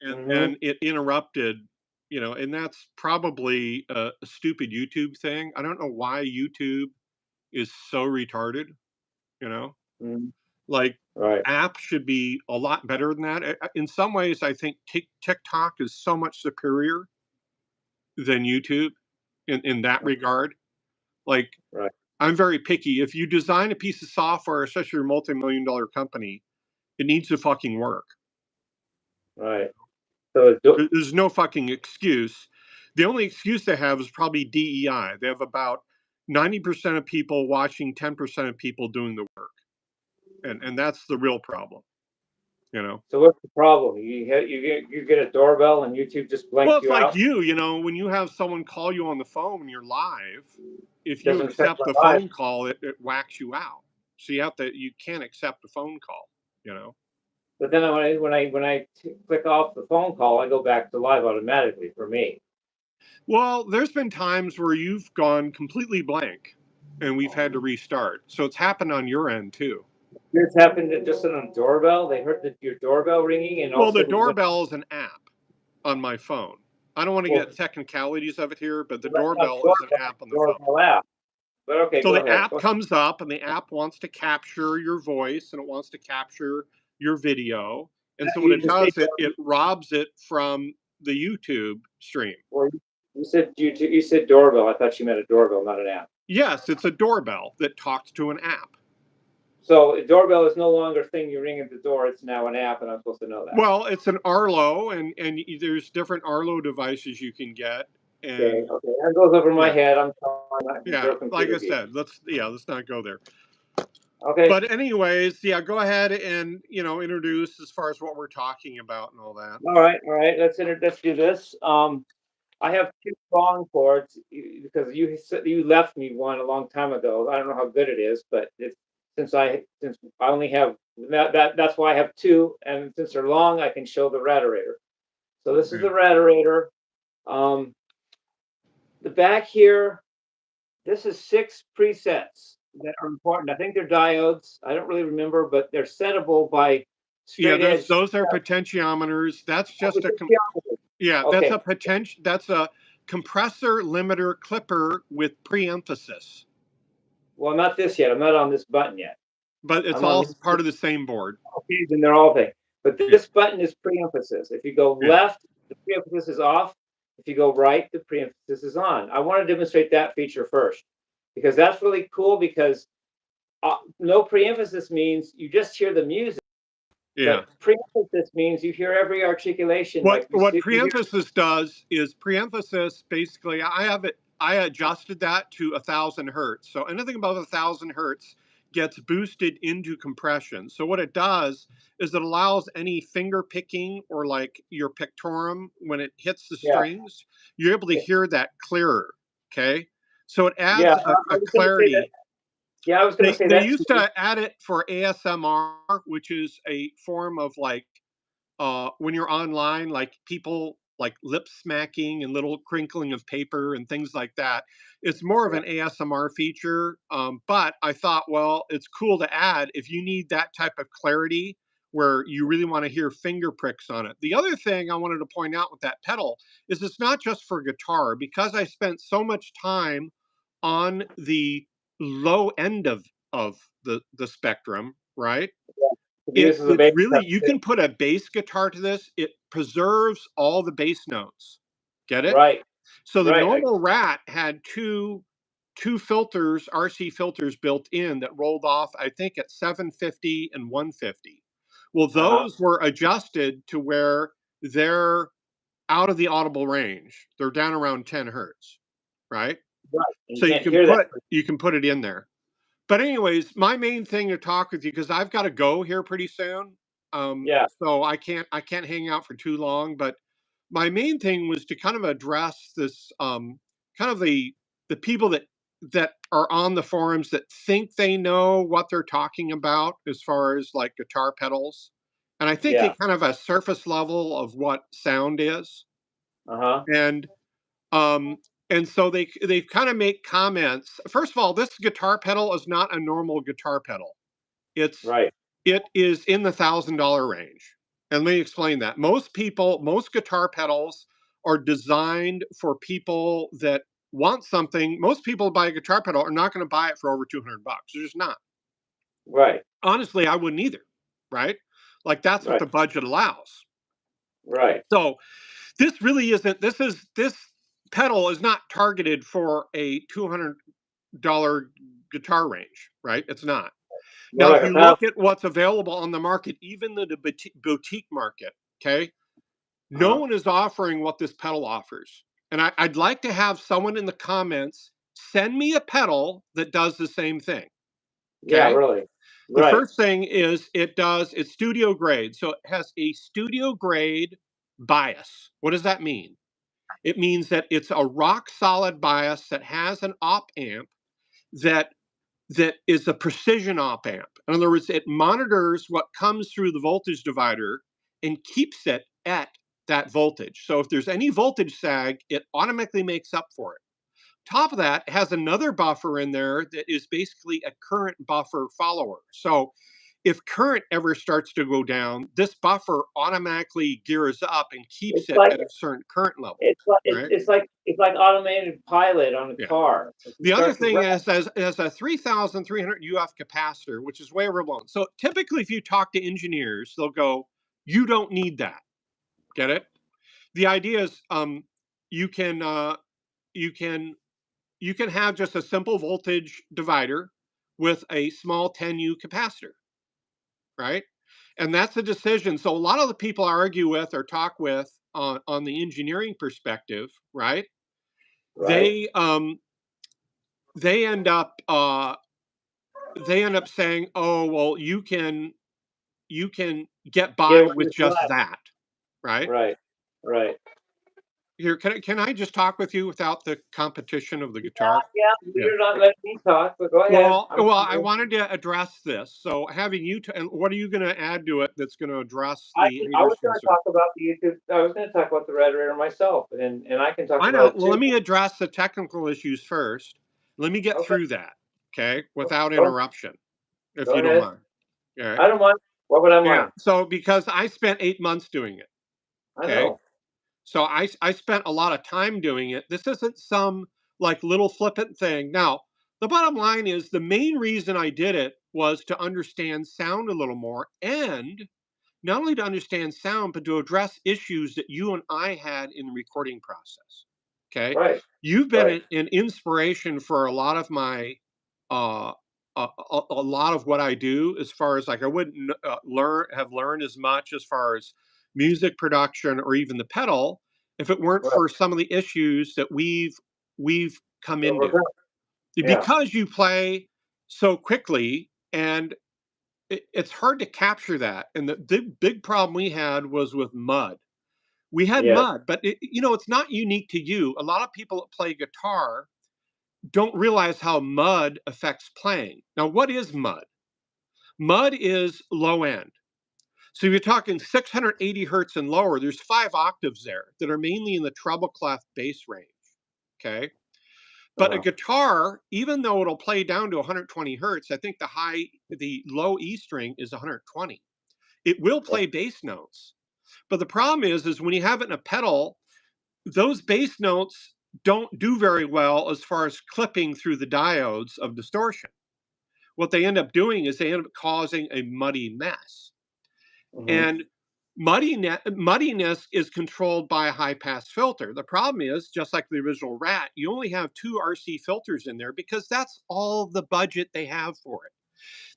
and Mm-hmm. then it interrupted, and that's probably a stupid YouTube thing. I don't know why YouTube is so retarded, you know? Mm-hmm. Like, Right. apps should be a lot better than that. In some ways, I think TikTok is so much superior than YouTube in that regard. Like, Right. I'm very picky. If you design a piece of software, especially a multi-million dollar company, it needs to fucking work. Right. So There's no fucking excuse. The only excuse they have is probably DEI. They have about 90% of people watching 10% of people doing the work. And that's the real problem, you know? so what's the problem? You get a doorbell and YouTube just Well, blanks it's you like out. when you have someone call you on the phone when you're live, if you Doesn't affect accept my the life. phone call, it whacks you out. So you can't accept a phone call, you know? But then when I click off the phone call, I go back to live automatically for me. Well, there's been times where you've gone completely blank and we've had to restart. So it's happened on your end too. This happened just on a doorbell. They heard your doorbell ringing, and all Well, of a the sudden, doorbell is an app on my phone. I don't want to well, get technicalities of it here, but the that's not doorbell is an doorbell, app on the phone. doorbell app. But okay, So go the ahead. app comes up and the app wants to capture your voice and it wants to capture your video. And so what You it just say, does, it robs it from the YouTube stream. or you said doorbell. I thought you meant a doorbell, not an app. Yes, it's a doorbell that talks to an app. So a doorbell is no longer a thing you ring at the door. It's now an app, and I'm supposed to know that. Well, it's an Arlo, and there's different Arlo devices you can get, Okay, and okay, that goes over my yeah, head. I'm not yeah. your Like computer I geek. said, let's not go there. Okay, But anyways, yeah, go ahead and introduce as far as what we're talking about and all that. all right. Let's do this. I have two strong chords because you left me one a long time ago. I don't know how good it is, but since I only have that's why I have two, and since they're long, I can show the Raterator. So this is Okay. the Raterator. Um, the back here, this is 6 presets that are important. I think they're diodes. I don't really remember, but they're settable by Yeah, straight edge. those are potentiometers. That's just yeah, that's Okay. a potential. That's a compressor limiter clipper with preemphasis, Well, not this yet. I'm not on this button yet. but it's I'm on all these part of the same board. keys and they're all things. But Yeah, this button is preemphasis. If you go yeah. left, the preemphasis is off. If you go right, the preemphasis is on. I want to demonstrate that feature first because that's really cool because no preemphasis means you just hear the music, Yeah. but preemphasis means you hear every articulation. What Like what you hear. preemphasis does is preemphasis basically I adjusted that to 1,000 hertz. So anything above 1,000 hertz gets boosted into compression. So what it does is it allows any finger picking or like your pictorum when it hits the Yeah, strings, you're able to yeah, hear that clearer. Okay. So it yeah. adds I a was going to say that. clarity. Yeah, I was going to say They that used too. to add it for ASMR, which is a form of like when you're online, like people like lip smacking and little crinkling of paper and things like that. It's more of Yeah, an ASMR feature. But I thought, well, it's cool to add if you need that type of clarity where you really want to hear finger pricks on it. The other thing I wanted to point out with that pedal is it's not just for guitar because I spent so much time on the low end of the spectrum, right? this is a It's basic really stuff. you can put a bass guitar to this, it preserves all the bass notes. Get it? Right, So the right. normal Rat had two filters, RC filters built in that rolled off, I think at 750 and 150. Well, Uh-huh. those were adjusted to where they're out of the audible range. They're down around 10 hertz, right? Right. And So you can't hear that. you can put it in there. But anyways, my main thing to talk with you because I've got to go here pretty soon. Yeah. So I can't hang out for too long. But my main thing was to kind of address this kind of the people that are on the forums that think they know what they're talking about as far as like guitar pedals. And I think they Yeah. kind of have a surface level of what sound is. Uh-huh. And um, and so they kind of make comments. First of all, this guitar pedal is not a normal guitar pedal. It's Right. it is in the $1,000 range. And let me explain that. Most guitar pedals are designed for people that want something. Most people buy a guitar pedal are not going to buy it for over 200 bucks. They're just not. Right. Honestly, I wouldn't either, right? Like that's what Right. the budget allows. Right. So this really isn't this pedal is not targeted for a $200 guitar range, right? It's not. More Now, if like a you thousand. look at what's available on the market, even the boutique market, okay, no Uh-huh. one is offering what this pedal offers. And I'd like to have someone in the comments send me a pedal that does the same thing. Yeah, Okay. really. The Right. first thing is it's studio grade. So it has a studio grade bias. What does that mean? It means that it's a rock solid bias that has an op amp that is a precision op amp. In other words, it monitors what comes through the voltage divider and keeps it at that voltage. So if there's any voltage sag, it automatically makes up for it. Top of that has another buffer in there that is basically a current buffer follower. So if current ever starts to go down, this buffer automatically gears up and keeps It's it like at a certain current level, it's like right? it's like automated pilot on a Yeah. car. If you The other start to thing run, is as a 3,300 UF capacitor, which is way overblown. So typically, if you talk to engineers, they'll go, "You don't need that." Get it? The idea is, you can you can you can have just a simple voltage divider with a small 10U capacitor, right? And that's a decision. So a lot of the people I argue with or talk with on the engineering perspective, right? right? They um, they end up saying, "Oh, well, you can get Get by away with with just less. that," right? Right. Right. Here, can I just talk with you without the competition of the Yeah, guitar? yeah. Yeah. You're not letting me talk, but go ahead. Well, I'm I here. wanted to address this. So having you, and what are you going to add to it that's going to address I the can, I was haters' going to concern? talk about the YouTube. I was going to talk about the Raterator myself, and I can talk I about know. it Well, too. let me address the technical issues first. Let me get Okay. through that, okay, without Go, interruption, if go you don't ahead. mind. All right. I don't mind. What would I Yeah. mind? So because I spent 8 months doing it, I okay. know. So I spent a lot of time doing it. This isn't some like little flippant thing. Now, the bottom line is the main reason I did it was to understand sound a little more, and not only to understand sound, but to address issues that you and I had in the recording process. Okay. Right. You've been Right. an inspiration for a lot of my, uh, a lot of what I do, as far as like I wouldn't have learned as much as far as music production or even the pedal if it weren't Right. for some of the issues that we've come into, Overcome. Yeah. because you play so quickly, and it's hard to capture that. And the big problem we had was with mud. We had Yes. mud, but it's not unique to you. A lot of people that play guitar don't realize how mud affects playing. Now, what is mud? Mud is low end. So if you're talking 680 hertz and lower, there's 5 octaves there that are mainly in the treble clef bass range. Okay. But a Uh-huh. guitar, even though it'll play down to 120 hertz, I think the low E string is 120. It will Yeah. play bass notes. But the problem is when you have it in a pedal, those bass notes don't do very well as far as clipping through the diodes of distortion. What they end up doing is they end up causing a muddy mess. Hmm. And muddiness is controlled by a high pass filter. The problem is, just like the original Rat, you only have 2 RC filters in there because that's all the budget they have for it.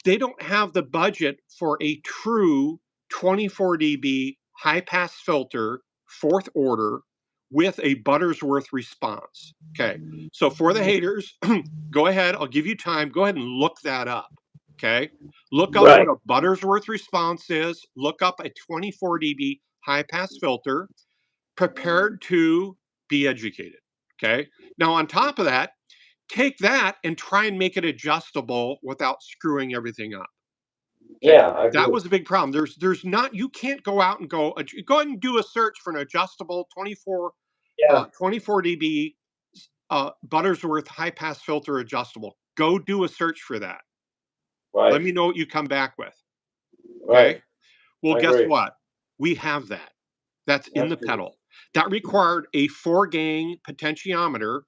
They don't have the budget for a true 24 dB high pass filter, fourth order, with a Buttersworth response. Okay. So for the haters, go ahead. I'll give you time. Go ahead and look that up. Okay. Look up what Right. a Buttersworth response is. Look up a 24 dB high pass filter, prepared to be educated. Okay. Now, on top of that, take that and try and make it adjustable without screwing everything up. Okay. Yeah, I That agree. was a big problem. There's not, you can't go out and go ahead and do a search for an adjustable Yeah. 24 dB Buttersworth high pass filter adjustable. Go do a search for that. Let Right. me know what you come back with. Okay. Right. Well, I guess agree. what? We have that. That's in That's the pretty. pedal. That required a 4-gang potentiometer,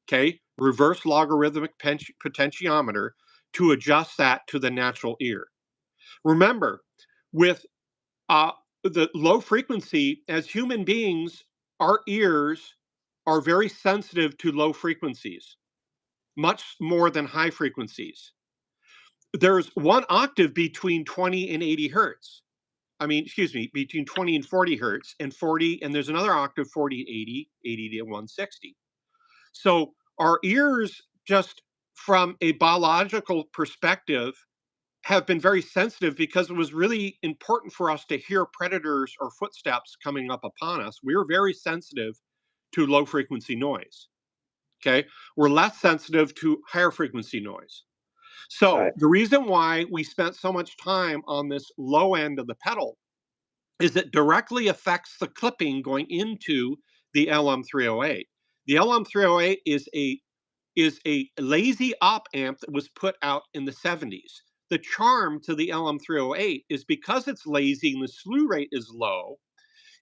okay, reverse logarithmic potentiometer to adjust that to the natural ear. Remember, with uh, the low frequency, as human beings, our ears are very sensitive to low frequencies, much more than high frequencies. There's one octave between 20 and 80 hertz. I mean, excuse me, between 20 and 40 hertz, and 40, and there's another octave, 40 to 80, 80 to 160. So our ears, just from a biological perspective, have been very sensitive because it was really important for us to hear predators or footsteps coming up upon us. We're very sensitive to low frequency noise. Okay. We're less sensitive to higher frequency noise. So Right. the reason why we spent so much time on this low end of the pedal is it directly affects the clipping going into the LM308. The LM308 is a lazy op amp that was put out in the 70s. The charm to the LM308 is because it's lazy and the slew rate is low,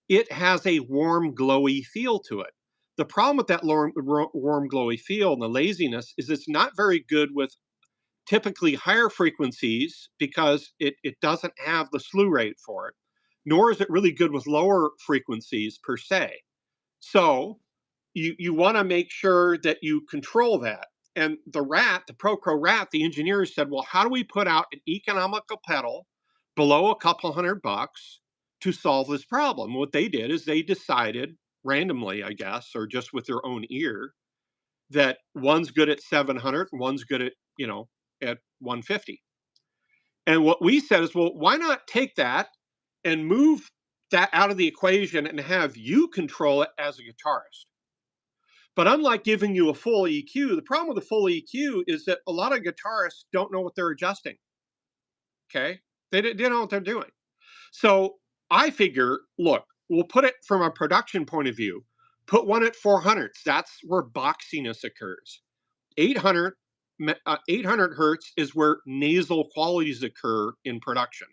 it has a warm, glowy feel to it. The problem with that warm, glowy feel and the laziness is it's not very good with typically higher frequencies because it doesn't have the slew rate for it, nor is it really good with lower frequencies per se. So you want to make sure that you control that. And the Procro Rat, the engineers said, well, how do we put out an economical pedal below a couple $100 to solve this problem? What they did is they decided randomly, I guess, or just with their own ear, that one's good at 700 and one's good at 150. And what we said is, well, why not take that and move that out of the equation and have you control it as a guitarist? But unlike giving you a full EQ, the problem with a full EQ is that a lot of guitarists don't know what they're adjusting. Okay. They don't know what they're doing. So I figure, look, we'll put it from a production point of view. Put one at 400s. That's where boxiness occurs. 800, 800 hertz is where nasal qualities occur in production.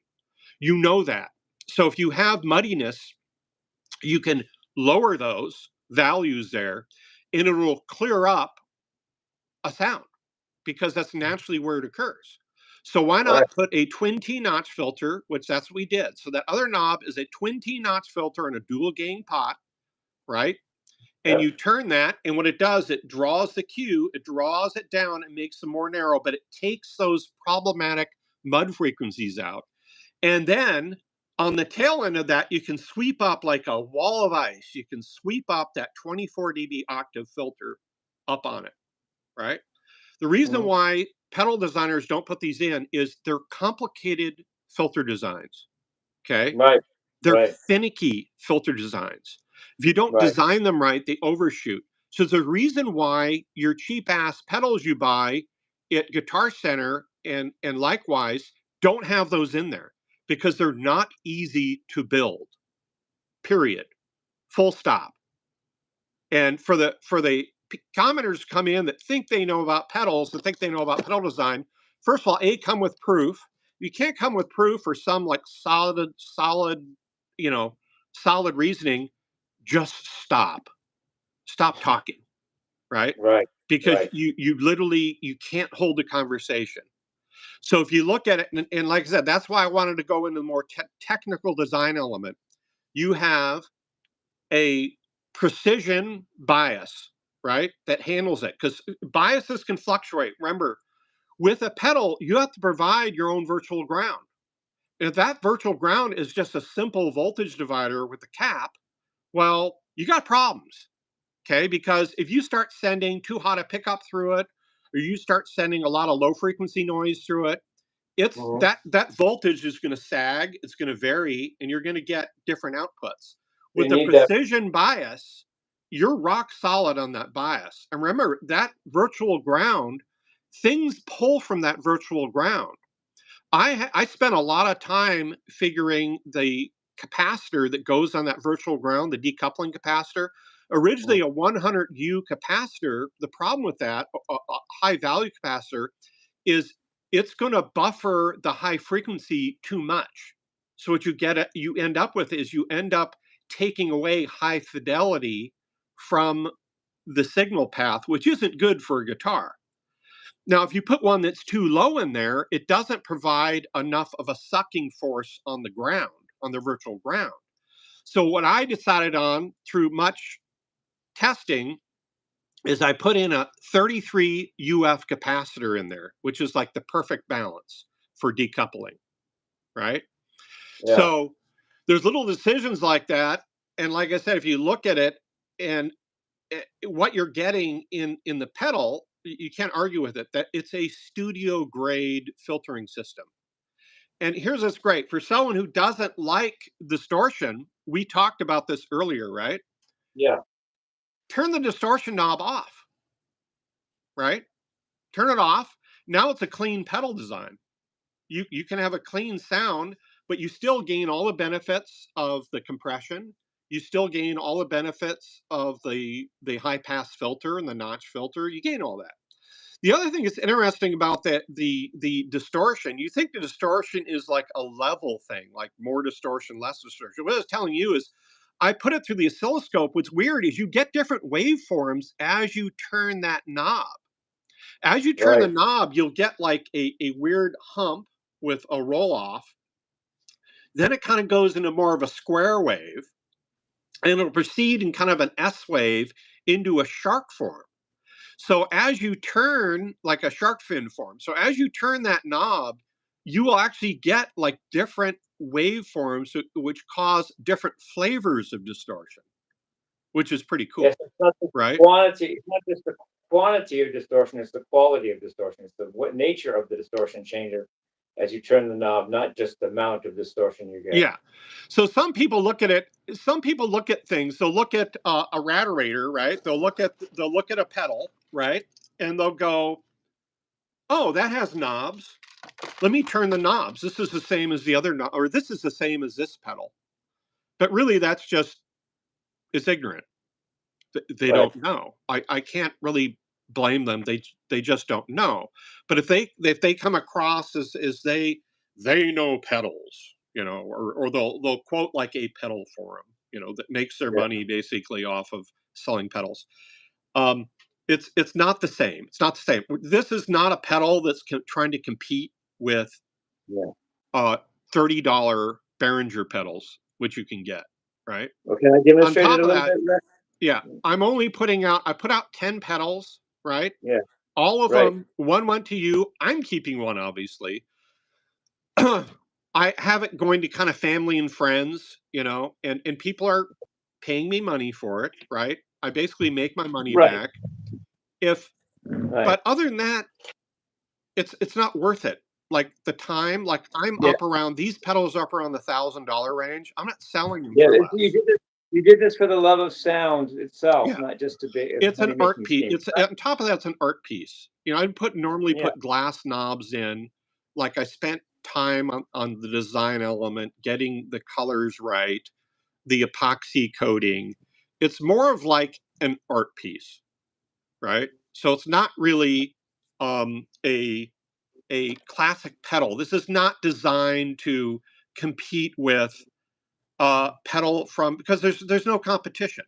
You know that. So if you have muddiness, you can lower those values there and it will clear up a sound because that's naturally where it occurs. So why Right. not put a twin T notch filter, which that's what we did. So that other knob is a twin T notch filter in a dual gain pot, right? And Yep. you turn that, and what it does, it draws the cue, it draws it down, and makes them more narrow, but it takes those problematic mud frequencies out. And then on the tail end of that, you can sweep up like a wall of ice. You can sweep up that 24 dB octave filter up on it, right? The reason Mhm. why pedal designers don't put these in is they're complicated filter designs. Okay. Right. They're Right. finicky filter designs. If you don't Right. design them right, they overshoot. So the reason why your cheap ass pedals you buy at Guitar Center and likewise don't have those in there because they're not easy to build. Period. Full stop. And for the commenters come in that think they know about pedals, that think they know about pedal design. First of all, come with proof. You can't come with proof or some like you know, solid reasoning. Just stop talking, right? Right. Because Right. you literally you can't hold a conversation. So if you look at it, and like I said, that's why I wanted to go into the more technical design element. You have a precision bias, right? That handles it because biases can fluctuate. Remember, with a pedal, you have to provide your own virtual ground. And if that virtual ground is just a simple voltage divider with a cap, well, you got problems. Okay. Because if you start sending too hot a pickup through it, or you start sending a lot of low frequency noise through it, it's Mhm. that voltage is going to sag, it's going to vary, and you're going to get different outputs. You With the need that. precision bias, you're rock solid on that bias. And remember that virtual ground, things pull from that virtual ground. I spent a lot of time figuring the capacitor that goes on that virtual ground, the decoupling capacitor. Mhm. Originally a 100U capacitor. The problem with that, a high value capacitor, is it's going to buffer the high frequency too much. So what you end up with is you end up taking away high fidelity from the signal path, which isn't good for a guitar. Now, if you put one that's too low in there, it doesn't provide enough of a sucking force on the ground, on the virtual ground. So what I decided on through much testing is I put in a 33 UF capacitor in there, which is like the perfect balance for decoupling, right? Yeah. So there's little decisions like that. And like I said, if you look at it and what you're getting in the pedal, you can't argue with it, that it's a studio grade filtering system. And here's what's great for someone who doesn't like distortion. We talked about this earlier, right? Yeah. Turn the distortion knob off, right? Turn it off. Now it's a clean pedal design. You can have a clean sound, but you still gain all the benefits of the compression. You still gain all the benefits of the high pass filter and the notch filter. You gain all that. The other thing that's interesting about that the distortion, you think the distortion is like a level thing, like more distortion, less distortion. What I was telling you is I put it through the oscilloscope. What's weird is you get different waveforms as you turn that knob. As you turn the Right. knob, you'll get like a weird hump with a roll off. Then it kind of goes into more of a square wave, and it'll proceed in kind of an S wave into a shark form. So as you turn like a shark fin form, so as you turn that knob, you will actually get like different waveforms which cause different flavors of distortion, which is pretty Yes, cool, it's not the right? quantity, it's not just the quantity of distortion, it's the quality of distortion. It's the what nature of the distortion changer as you turn the knob, not just the amount of distortion you get. Yeah. So some people look at it. Some people look at things. They'll look at a Raterator, right? They'll look at a pedal, right? And they'll go, "Oh, that has knobs. Let me turn the knobs. This is the same as the other knob, or this is the same as this pedal." But really, that's just it's ignorant. They Right, don't know. I can't really blame them. They just don't know. But if they come across as they know pedals, or they'll quote like a pedal forum, that makes their yeah, money basically off of selling pedals. Um, it's not the same. It's not the same. This is not a pedal that's trying to compete with yeah. uh $30 Behringer pedals, which you can get, right? Well, can I On demonstrate it top a of little that, bit, Rick? yeah, I'm only putting out I put out 10 pedals, right? Yeah, All of right. them, one went to you. I'm keeping one, obviously. I have it going to kind of family and friends, and people are paying me money for it, right? I basically make my money Right, back. If right. But other than that, it's not worth it. Like the time, like I'm Yeah, up around these pedals are up around the $1,000 range. I'm not selling them yeah, for you less. did this for the love of sound itself, Yeah. not just to be It's an money art making piece. scheme. It's on top of that, it's an art piece. I normally Yeah, put glass knobs in. Like I spent time on the design element, getting the colors right, the epoxy coating. It's more of like an art piece, right? So it's not really a classic pedal. This is not designed to compete with pedal from because there's no competition.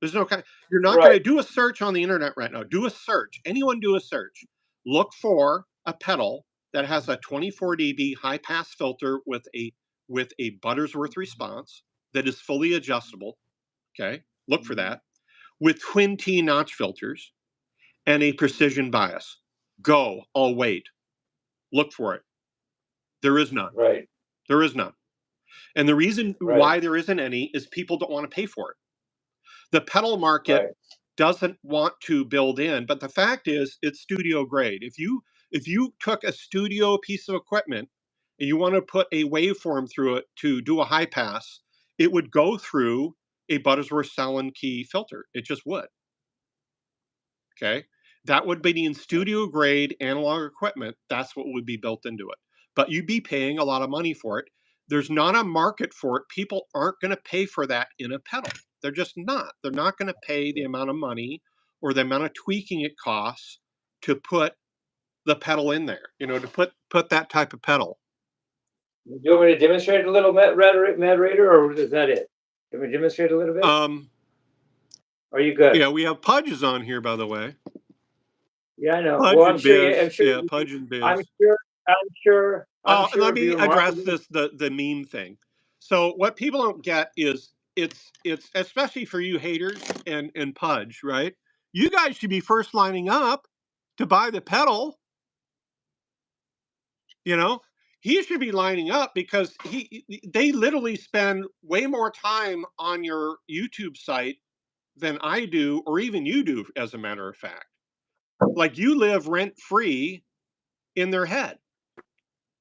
There's no kind. You're not going right. to do a search on the internet right now. Do a search. Anyone do a search. Look for a pedal that has a 24 dB high pass filter with a Buttersworth response that is fully adjustable. Okay, look for that with twin T notch filters and a precision bias. Go. I'll wait. Look for it. There is none. Right, There is none. And the reason right, why there isn't any is people don't want to pay for it. The pedal market right. doesn't want to build in, but the fact is it's studio grade. If you took a studio piece of equipment and you want to put a waveform through it to do a high pass, it would go through a Buttersworth Salon-Key filter. It just would. Okay. That would be in studio grade analog equipment. That's what would be built into it. But you'd be paying a lot of money for it. There's not a market for it. People aren't going to pay for that in a pedal. They're just not. They're not going to pay the amount of money or the amount of tweaking it costs to put the pedal in there, to put that type of pedal. Do you want me to demonstrate a little Matterator, or is that it? Can we demonstrate a little bit? Are you good? Yeah, we have Pudges on here, by the way. Yeah, I know. Pudge Well, I'm and sure. Biz. I'm sure. Yeah, Pudge and I'm Biz. sure. I'm sure. I'm Oh, and sure let it'd be me address remarkable. the meme thing. So what people don't get is it's especially for you haters and Pudge, right? You guys should be first lining up to buy the pedal. You know, he should be lining up because they literally spend way more time on your YouTube site than I do, or even you do, as a matter of fact. Like you live rent free in their head,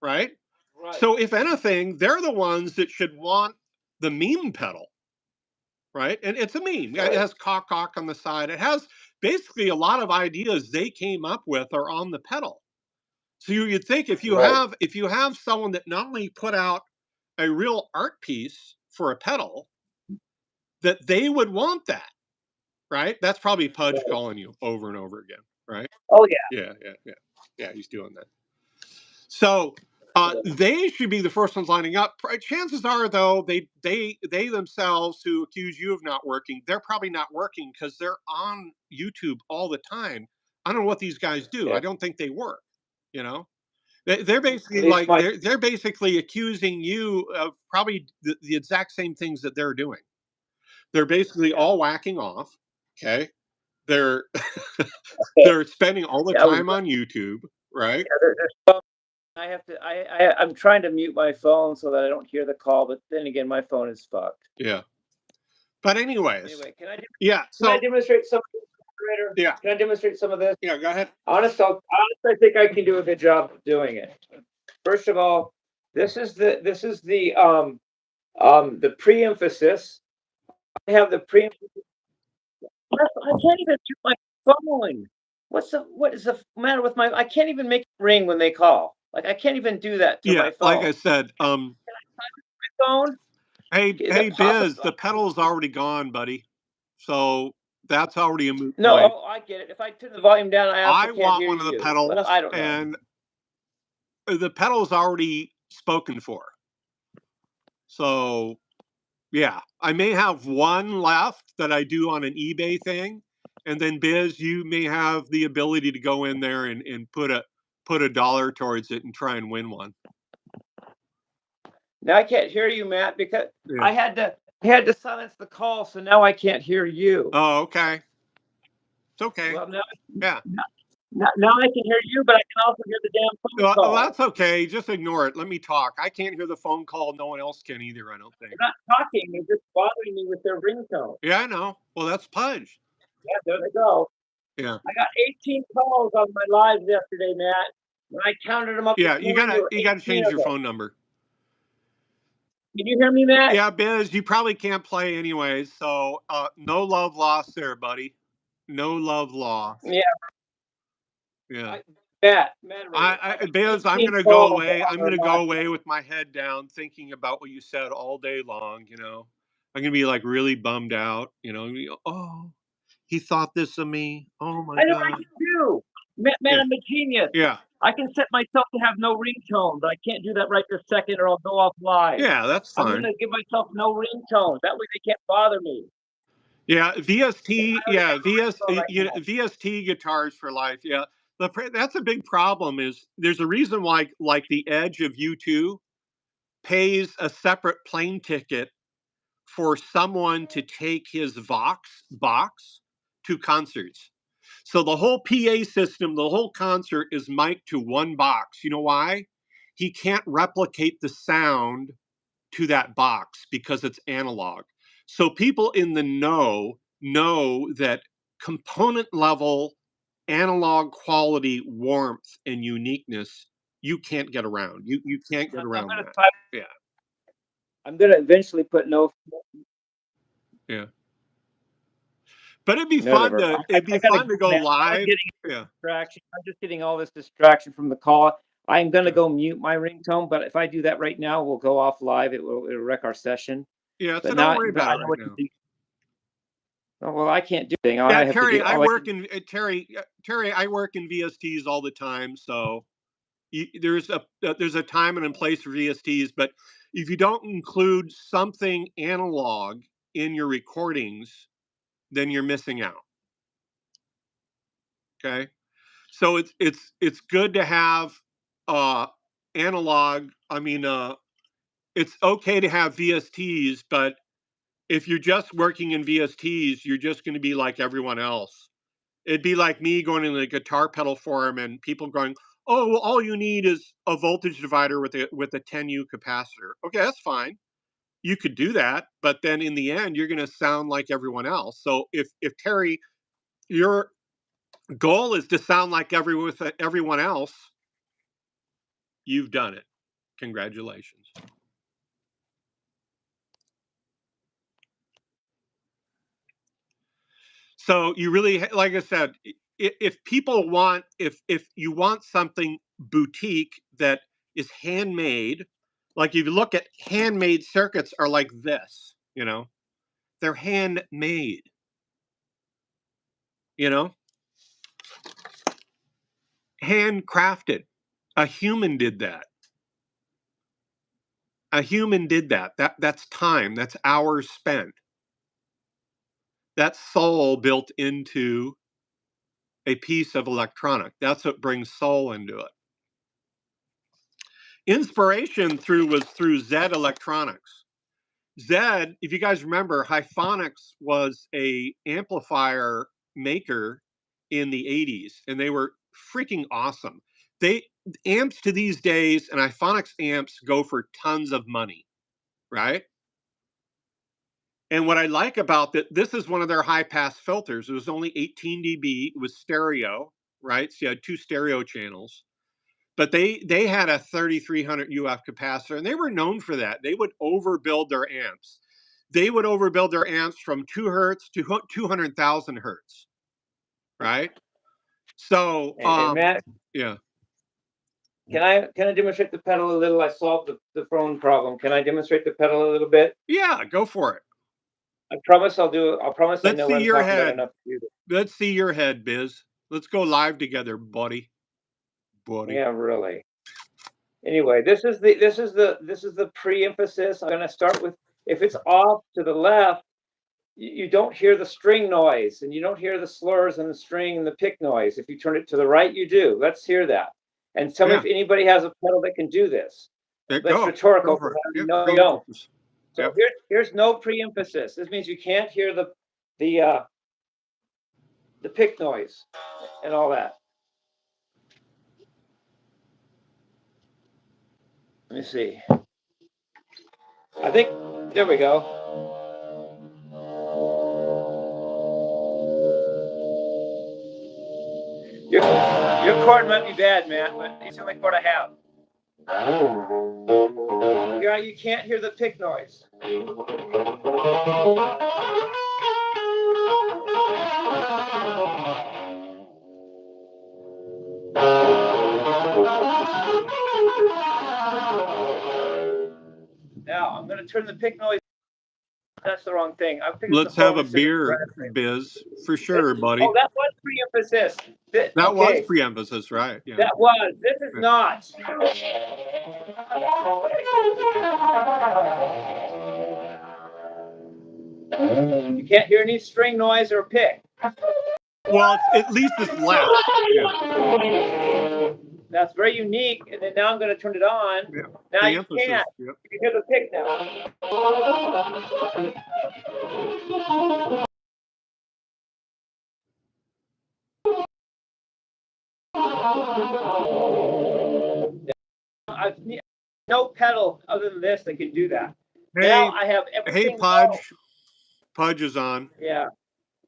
right? Right. So if anything, they're the ones that should want the meme pedal, right? And it's a meme. It Right. has cock on the side. It has basically a lot of ideas they came up with are on the pedal. So you'd think Right. if you have someone that not only put out a real art piece for a pedal, that they would want that, right? That's probably Pudge Right. calling you over and over again, right? Oh yeah. Yeah, he's doing that. So they should be the first ones lining up. Chances are, though, they themselves who accuse you of not working, they're probably not working because they're on YouTube all the time. I don't know what these guys do. Yeah. I don't think they work. You know, they're At basically least like my. they're basically accusing you of probably the exact same things that they're doing. They're basically Yeah. all whacking off. Okay, they're Okay. they're spending all the Yeah. time on YouTube, right? Yeah, I have to. I'm trying to mute my phone so that I don't hear the call. But then again, my phone is fucked. Yeah. But anyways, Anyway, yeah. can I So demonstrate some of this, operator? yeah, Can I demonstrate some of this? yeah. Go ahead. I think I can do a good job of doing it. First of all, this is the pre-emphasis. I have the pre-emphasis. I can't even do my phone. What is the matter with my? I can't even make it ring when they call. Like I can't even do that to Yeah, my like phone. I said, Phone? hey, Is it Biz, possible? the pedal's already gone, buddy. So that's already a moot No, point. oh, I get it. If I turn the volume down, I also I can't want hear one of the you. But pedals, I don't know. and the pedal's already spoken for. So yeah, I may have one left that I do on an eBay thing, and then Biz, you may have the ability to go in there and put a dollar towards it and try and win one. Now I can't hear you, Matt, because Yeah. I had to silence the call, so now I can't hear you. Oh, okay. It's okay. Well, now Yeah. now I can hear you, but I can also hear the damn phone Well, call. that's okay. Just ignore it. Let me talk. I can't hear the phone call. No one else can either, I don't think. They're not talking. They're just bothering me with their ringtone. Yeah, I know. Well, that's Pudge. Yeah, there they go. Yeah. I got 18 calls on my lives yesterday, Matt. When I counted them up this Yeah, morning, there were you gotta 18 change of your them. phone number. Can you hear me, Matt? Yeah, Biz, you probably can't play anyways, so no love lost there, buddy. No love lost. Yeah, Yeah. Matt Rader. I got Biz, I'm 18 gonna go calls away. on I'm my gonna go live. away with my head down, thinking about what you said all day long. I'm gonna be like really bummed out. Oh, he thought this of me. Oh my I know what I god. can do. Matt, Yeah, I'm a genius. yeah, I can set myself to have no ringtone, but I can't do that right this second or I'll go off live. yeah. That's I'm fine. gonna give myself no ringtone. That way they can't bother me. Yeah, VST. I already Yeah, have a ringtone right now. VST guitars for life. Yeah, that's a big problem. Is there's a reason why like the Edge of U2 pays a separate plane ticket for someone to take his Vox box to concerts. So the whole PA system, the whole concert is mic'd to one box. You know why? He can't replicate the sound to that box because it's analog. So people in the know that component level analog quality warmth and uniqueness you can't get around. You can't get I'm around gonna that. try. Yeah. I'm gonna eventually put no. Yeah. But No, never. it'd be I gotta fun go to go now. I'm live. getting Yeah. distraction. I'm just getting all this distraction from the call. I'm gonna Yeah. go mute my ringtone, but if I do that right now, we'll go off live. It'll wreck our session. Yeah, so But don't now, worry but about I it know right what to now. do. Oh, well, I can't do anything. All Yeah, I have to do, all I can. Terry, I work in VSTs all the time, so there's a time and a place for VSTs, but if you don't include something analog in your recordings, then you're missing out. Okay, so it's good to have analog. I mean, it's okay to have VSTs, but if you're just working in VSTs, you're just going to be like everyone else. It'd be like me going in the guitar pedal forum and people going, "Oh, well, all you need is a voltage divider with a 10U capacitor." Okay, that's fine. You could do that, but then in the end, you're going to sound like everyone else. So if Terry, your goal is to sound like everyone else, you've done it. Congratulations. So you really, like I said, if people want, if you want something boutique that is handmade, like if you look at handmade circuits are like this, they're handmade, you know, handcrafted. A human did that. A human did that. That's time. That's hours spent. That's soul built into a piece of electronic. That's what brings soul into it. Inspiration was through Zed Electronics. Zed, if you guys remember, Hyphonics was a amplifier maker in the 80s, and they were freaking awesome. They amps to these days and Hyphonics amps go for tons of money, right? And what I like about that, this is one of their high pass filters. It was only 18 dB. It was stereo, right? So you had 2 stereo channels. But they had a 3300 UF capacitor, and they were known for that. They would overbuild their amps. They would overbuild their amps from 2 hertz to 200,000 hertz, right? So, And Matt, yeah. can I demonstrate the pedal a little? I solved the phone problem. Can I demonstrate the pedal a little bit? Yeah, go for it. I promise I'll do it. I promise I Let's know what see I'm your talking about head. enough to do this. Let's see your head, Biz. Let's go live together, buddy. Buddy. Yeah, really. Anyway, this is the pre-emphasis. I'm gonna start with, if it's off to the left, you don't hear the string noise, and you don't hear the slurs and the string and the pick noise. If you turn it to the right, you do. Let's hear that. And tell me if anybody has a pedal that can do this. That's rhetorical. Go for it. Yep, No, you don't. So here's no pre-emphasis. This means you can't hear the pick noise and all that. Let me see. I think there we go. Your chord might be bad, Matt, but it's the only chord I have. You can't hear the pick noise. Now I'm going to turn the pick noise. That's the wrong thing. Let's have a beer, Biz, for sure, buddy. Oh, that was pre-emphasis. That was pre-emphasis, right? Yeah. That was. This is not. You can't hear any string noise or pick. Well, at least it's less. Yeah. That's very unique. And then now I'm going to turn it on. Yeah. Now you can't. Yep. You can hear the pick now. I've no pedal other than this that can do that. Hey, now I have everything. Hey, Pudge. Pudge is on. Yeah.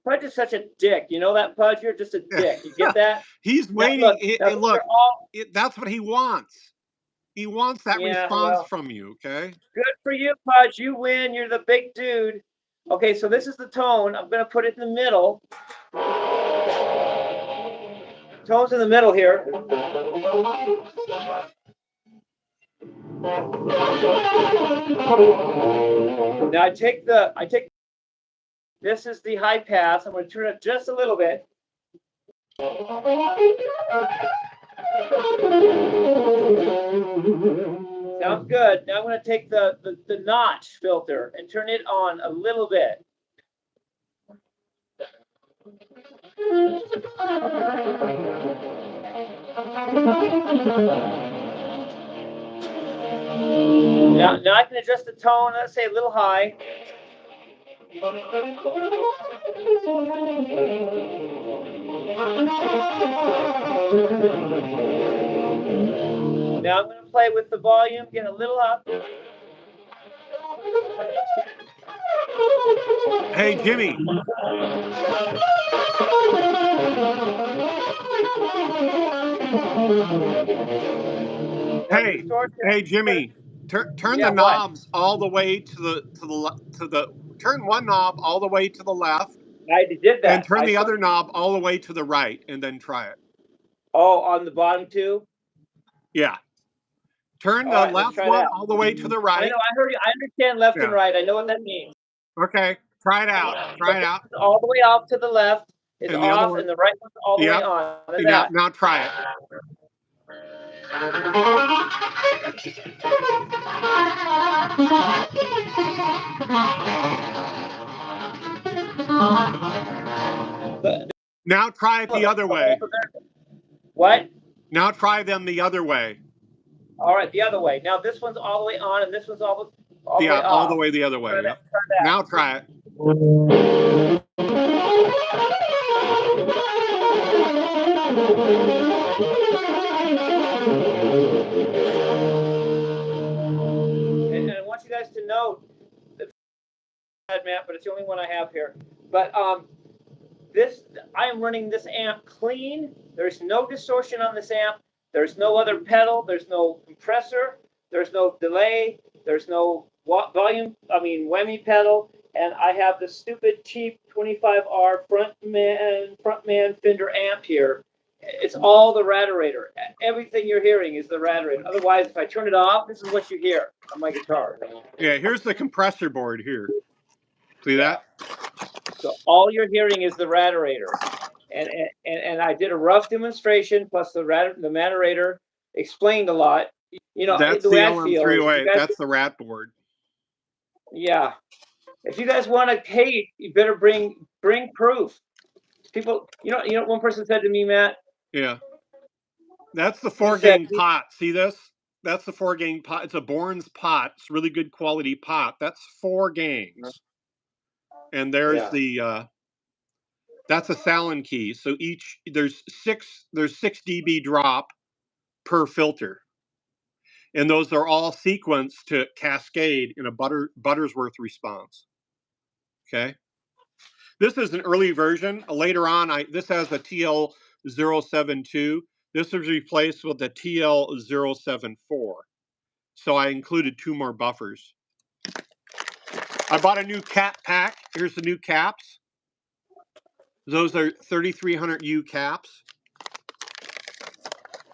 Pudge is such a dick. You know that, Pudge? You're just a dick. You get that? He's waiting. Look, that's what he wants. He wants that response from you, okay? Good for you, Pudge. You win. You're the big dude. Okay, so this is the tone. I'm going to put it in the middle. Tone's in the middle here. Now I take this is the high pass. I'm going to turn it just a little bit. Sounds good. Now I'm going to take the notch filter and turn it on a little bit. Now I can adjust the tone, let's say a little high. Now I'm going to play with the volume, get a little up. Hey, Jimmie. Hey, Jimmie. Turn Yeah, the what? knobs all the way to the turn one knob all the way to the left, I did and that. turn the other knob all the way to the right, and then try it. Oh, on the bottom too? Yeah. Turn All the right, let's left try one that. all the way to the I know, right. I heard you. I understand left and Yeah. right. I know what that means. Okay. Try it out. Try it out. All the way off to the left is And the other off, one. and the right one's all the way Yep. on. Look at Yeah. that. Now try it. Now try it the other way. What? Now try them the other way. All right, the other way. Now this one's all the way on, and this one's all the way off. All the way the other way. Yep. Now try it. And I want you guys to note that, Matt, but it's the only one I have here. But this, I am running this amp clean. There's no distortion on this amp. There's no other pedal. There's no compressor. There's no delay. There's no volume. I mean whammy pedal. And I have the stupid cheap 25R frontman Fender amp here. It's all the Raterator. Everything you're hearing is the Raterator. Otherwise, if I turn it off, this is what you hear on my guitar. Yeah. Here's the compressor board here. See that? So all you're hearing is the Raterator. And I did a rough demonstration plus the Matterator explained a lot. You know, That's the the way I feel is, LM308. That's the rat board. yeah. If you guys want to hate, you better bring proof. People, you know, one person said to me, Matt. Yeah. That's the 4-gain pot. See this? That's the 4-gain pot. It's a Bourne's pot. It's really good quality pot. That's 4 gains. And there's the that's a Salon key. So there's 6 dB drop per filter. And those are all sequenced to cascade in a Buttersworth response. Okay. This is an early version. Later on, this has a TL072. This was replaced with the TL074. So I included 2 more buffers. I bought a new cap pack. Here's the new caps. Those are 3300U caps.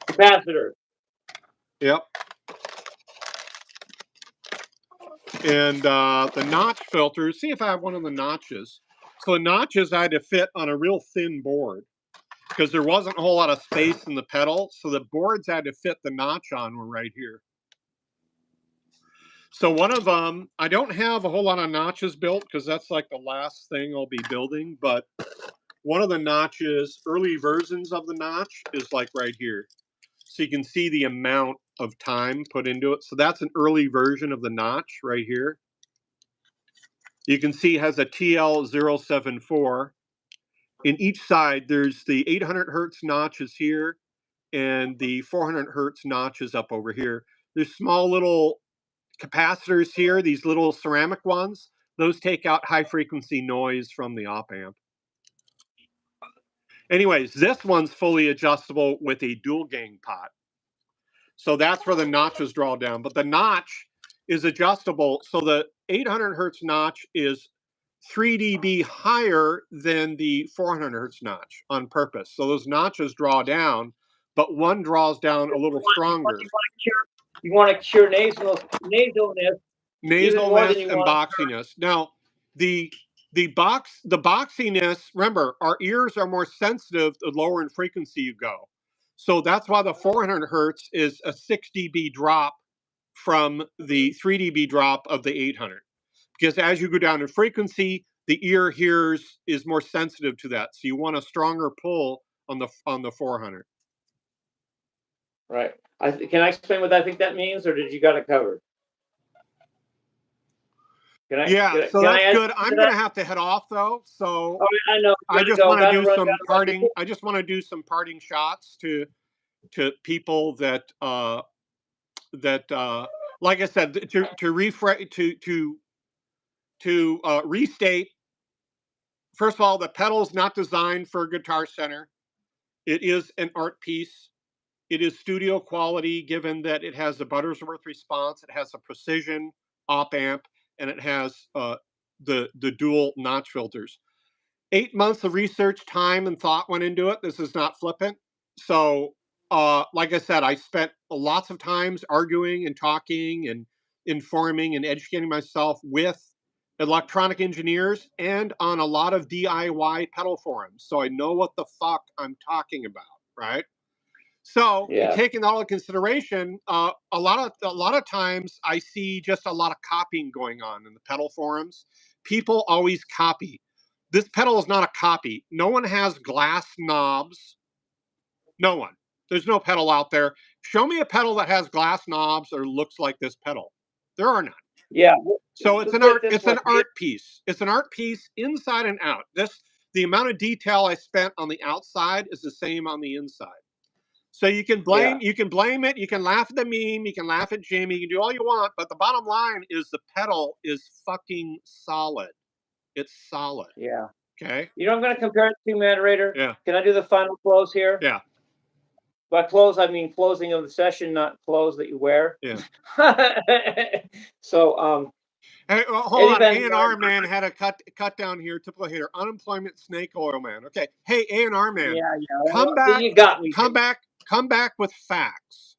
Capacitor. Yep. And the notch filters. See if I have one of the notches. So the notches I had to fit on a real thin board because there wasn't a whole lot of space in the pedal. So the boards I had to fit the notch on were right here. So one of them, I don't have a whole lot of notches built because that's like the last thing I'll be building. But one of the notches, early versions of the notch is like right here. So you can see the amount of time put into it. So that's an early version of the notch right here. You can see it has a TL074. In each side, there's the 800 hertz notches here and the 400 hertz notches up over here. There's small little capacitors here, these little ceramic ones. Those take out high frequency noise from the op amp. Anyways, this one's fully adjustable with a dual gang pot. So that's where the notches draw down. But the notch is adjustable. So the 800 hertz notch is 3 dB higher than the 400 hertz notch on purpose. So those notches draw down, but one draws down a little stronger. You want to cure nasalness and boxiness. Now, the boxiness, remember, our ears are more sensitive the lower in frequency you go. So that's why the 400 hertz is a 6 dB drop from the 3 dB drop of the 800. Because as you go down in frequency, the ear hears is more sensitive to that. So you want a stronger pull on the 400. Right. Can I explain what I think that means, or did you got it covered? Yeah, so Can I that's add good. to I'm that? gonna have to head off though. So Oh, I know. I Gotta just go. want to Gotta do run. some Gotta run. parting. I just want to do some parting shots to people that like I said, to refresh to restate. First of all, the pedal is not designed for a Guitar Center. It is an art piece. It is studio quality, given that it has a Buttersworth response, it has a precision op amp, and it has the dual notch filters. 8 months of research, time, and thought went into it. This is not flippant. So, like I said, I spent lots of times arguing and talking and informing and educating myself with electronic engineers and on a lot of DIY pedal forums. So I know what the fuck I'm talking about, right? So, Yeah. taking all into consideration, a lot of times I see just a lot of copying going on in the pedal forums. People always copy. This pedal is not a copy. No one has glass knobs. No one. There's no pedal out there. Show me a pedal that has glass knobs or looks like this pedal. There are none. Yeah. So it's Let's an put it art. this It's way. an art piece. It's an art piece inside and out. The amount of detail I spent on the outside is the same on the inside. So Yeah. you can blame it, you can laugh at the meme, you can laugh at Jimmie, you can do all you want, but the bottom line is the pedal is fucking solid. It's solid. Yeah. Okay? You know, I'm going to compare it to Matterator. Yeah. Can I do the final close here? Yeah. By close, I mean closing of the session, not clothes that you wear. Yeah. So, Hey, well, hold Eddie on. Van A&R man had a cut down here. Typical hater. Unemployment snake oil man. Okay. Hey, A&R man, yeah, come see, back. you got me. Come back with facts.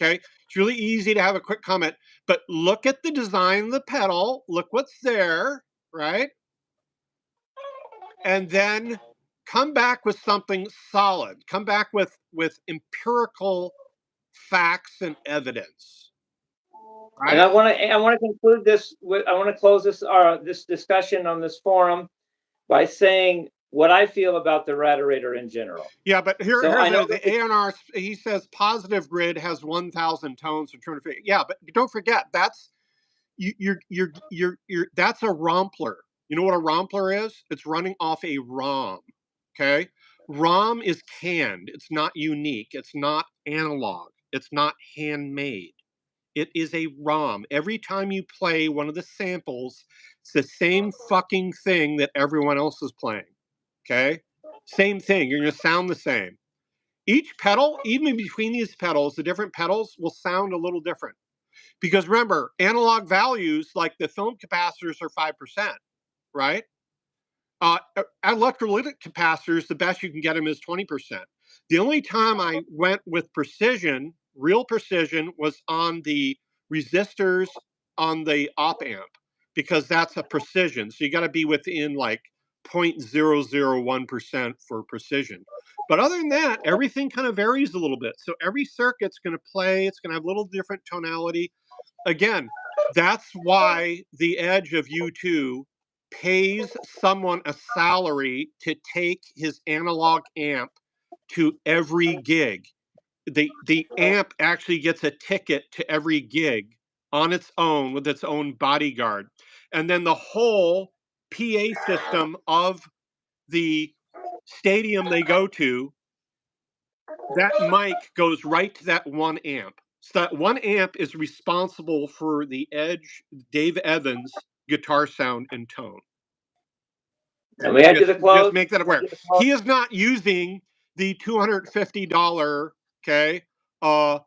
Okay. It's really easy to have a quick comment, but look at the design of the pedal. Look what's there, right? And then come back with something solid. Come back with empirical facts and evidence, And right? I want to conclude this with I want to close this discussion on this forum by saying what I feel about the Raterator in general. Yeah, but So here's I know the A&R. He says positive grid has 1,000 tones for 250. Yeah, but don't forget that's that's a rompler. You know what a rompler is? It's running off a ROM. Okay, ROM is canned. It's not unique. It's not analog. It's not handmade. It is a ROM. Every time you play one of the samples, it's the same fucking thing that everyone else is playing. Okay? Same thing. You're going to sound the same. Each pedal, even between these pedals, the different pedals will sound a little different. Because remember, analog values like the film capacitors are 5%, right? Electrolytic capacitors, the best you can get them is 20%. The only time I went with precision, real precision, was on the resistors on the op amp because that's a precision. So you got to be within like 0.001% for precision. But other than that, everything kind of varies a little bit. So every circuit's going to play, it's going to have a little different tonality. Again, that's why the Edge of U2 pays someone a salary to take his analog amp to every gig. The amp actually gets a ticket to every gig on its own with its own bodyguard. And then the whole PA system of the stadium they go to, that mic goes right to that one amp. So that one amp is responsible for the Edge, Dave Evans guitar sound and tone. and we add to the Just close. make that aware. He is not using the $250 okay uh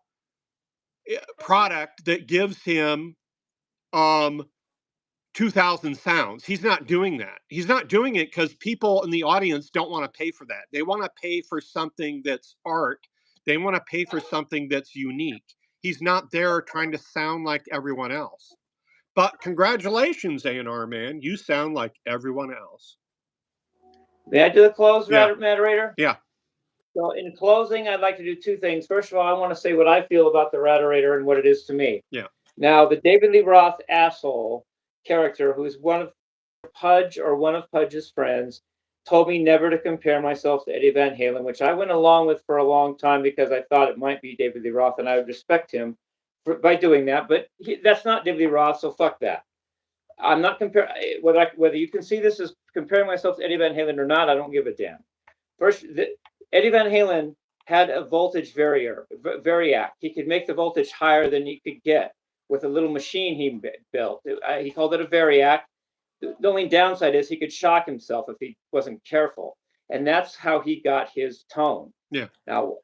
product that gives him 2,000 sounds. He's not doing that. He's not doing it because people in the audience don't want to pay for that. They want to pay for something that's art. They want to pay for something that's unique. He's not there trying to sound like everyone else. But congratulations, A&R man. You sound like everyone else. We add to the close, Yeah. Matterator. Yeah. So in closing, I'd like to do two things. First of all, I want to say what I feel about the Raterator and what it is to me. Yeah. Now, the David Lee Roth asshole character, who's one of Pudge or one of Pudge's friends, told me never to compare myself to Eddie Van Halen, which I went along with for a long time because I thought it might be David Lee Roth, and I would respect him by doing that. But that's not David Lee Roth, so fuck that. I'm not comparing whether you can see this as comparing myself to Eddie Van Halen or not. I don't give a damn. First, Eddie Van Halen had a voltage variac. He could make the voltage higher than he could get with a little machine he built. He called it a variac. The only downside is he could shock himself if he wasn't careful, and that's how he got his tone. Yeah. Now,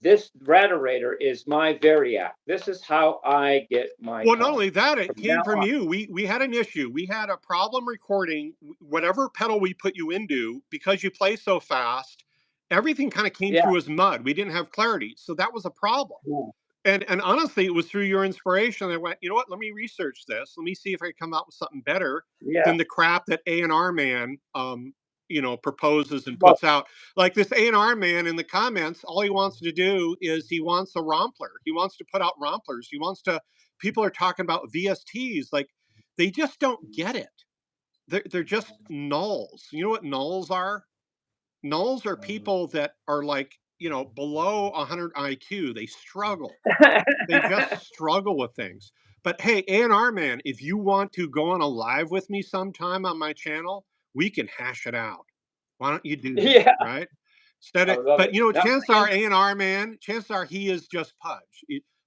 this Raterator is my variac. This is how I get my Well, not tone only that, it from came now from on. you. We had an issue. We had a problem recording whatever pedal we put you into because you play so fast. Everything kind of came Yeah, through as mud. We didn't have clarity, so that was a problem. yeah, And honestly, it was through your inspiration. I went, you know what? Let me research this. Let me see if I can come out with something better yeah. than the crap that A&R man, proposes and Well, puts out. Like this A&R man in the comments, all he wants to do is he wants a rompler. He wants to put out romplers. He wants to. People are talking about VSTs. Like they just don't get it. They're just nulls. You know what nulls are? Nulls are people that are like below 100 IQ. They struggle. They just struggle with things. But hey, A&R man, if you want to go on a live with me sometime on my channel, we can hash it out. Why don't you do that, yeah, right? Instead I of, love but it. Now chances bring are in, A&R man, chances are he is just Pudge.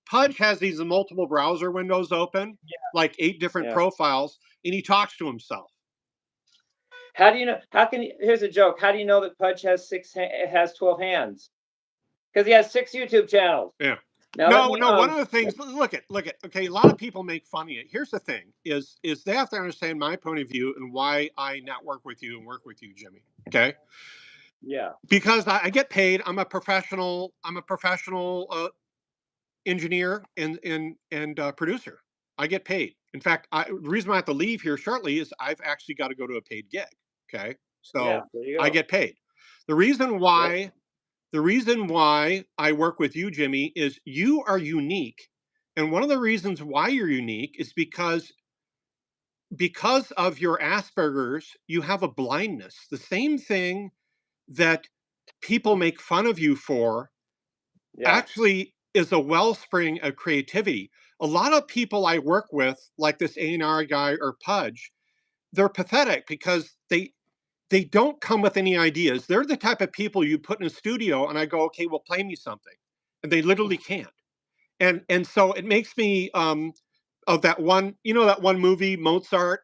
Pudge has these multiple browser windows open, like 8 different yeah. profiles, and he talks to himself. How do you know? How can you? Here's a joke. How do you know that Pudge has 12 hands? Because he has 6 YouTube channels. Yeah. Now let No, me no. One of the things. Look at. Okay, a lot of people make fun of it. Here's the thing: is they have to understand my point of view and why I network with you and work with you, Jimmie. Okay, yeah, because I get paid. I'm a professional. I'm a professional engineer and producer. I get paid. In fact, the reason I have to leave here shortly is I've actually got to go to a paid gig. Okay, yeah. so There you I go. get paid. The reason Yep. why the reason why I work with you, Jimmie, is you are unique. And one of the reasons why you're unique is because of your Asperger's, you have a blindness. The same thing that people make fun of you for Yeah. actually is a wellspring of creativity. A lot of people I work with, like this A&R guy or Pudge, they're pathetic because they don't come with any ideas. They're the type of people you put in a studio and I go, okay, well, play me something. And they literally can't. And so it makes me of that one, that one movie Mozart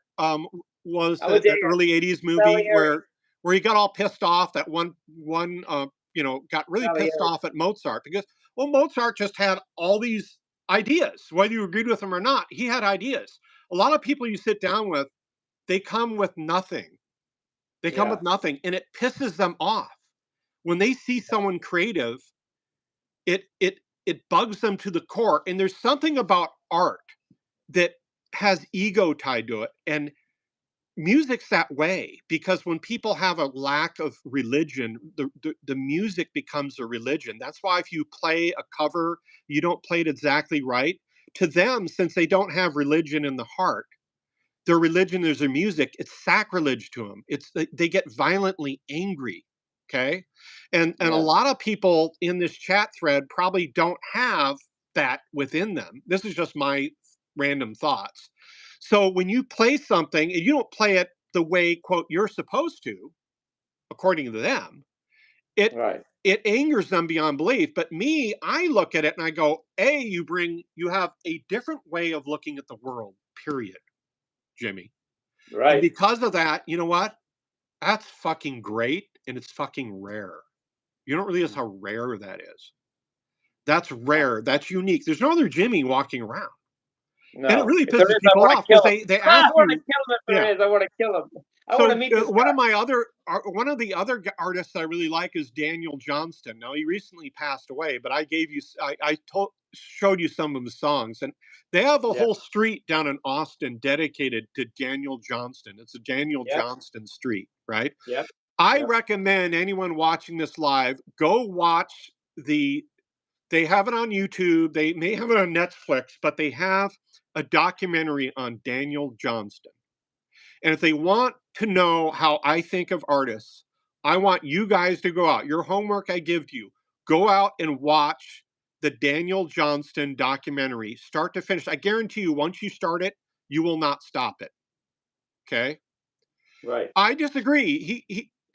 was that Amadeus, early 80s movie Salieri, where he got all pissed off that one got really pissed Salieri. off at Mozart because well Mozart just had all these ideas, whether you agreed with them or not, he had ideas. A lot of people you sit down with, they come with nothing. They come Yeah. with nothing and it pisses them off. When they see someone creative, it bugs them to the core. And there's something about art that has ego tied to it. And music's that way because when people have a lack of religion, the music becomes a religion. That's why if you play a cover, you don't play it exactly right. To them, since they don't have religion in the heart, their religion is their music. It's sacrilege to them. They get violently angry. Okay, and a Yeah. lot of people in this chat thread probably don't have that within them. This is just my random thoughts. So when you play something and you don't play it the way quote you're supposed to, according to them, it Right. it angers them beyond belief. But me, I look at it and I go, A, you have a different way of looking at the world, period, Jimmie. And Right. because of that, you know what? That's fucking great and it's fucking rare. You don't realize how rare that is. That's rare. That's unique. There's no other Jimmie walking around. And it No. really If there pisses is, I people want to off because kill him. they I ask want to you, kill him if yeah. there is. I want to kill him. I want to So meet this guy. one of the other artists I really like is Daniel Johnston. Now he recently passed away, but showed you some of the songs, and they have a Yeah. whole street down in Austin dedicated to Daniel Johnston. It's a Daniel Yep. Johnston street, right? Yep. I Yep. recommend anyone watching this live go watch the. They have it on YouTube. They may have it on Netflix, but they have a documentary on Daniel Johnston. And if they want to know how I think of artists, I want you guys to go out. Your homework I give to you, go out and watch the Daniel Johnston documentary, start to finish. I guarantee you, once you start it, you will not stop it. Okay. Right. I disagree.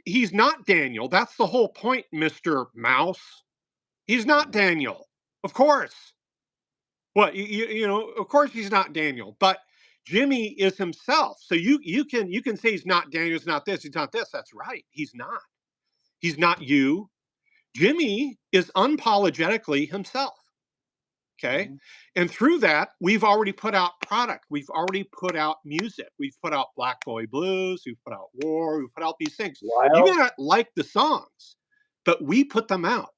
He's not Daniel. That's the whole point, Mr. Mouse. He's not Mhm. Daniel. Of course. What you know, of course he's not Daniel, but Jimmie is himself. So you can say he's not Daniel, he's not this, he's not this. That's right. He's not. He's not you. Jimmie is unapologetically himself. Okay. Mhm. And through that, we've already put out product. We've already put out music. We've put out Black Boy Blues. We've put out War. We've put out these things. You may Wild. not like the songs, but we put them out.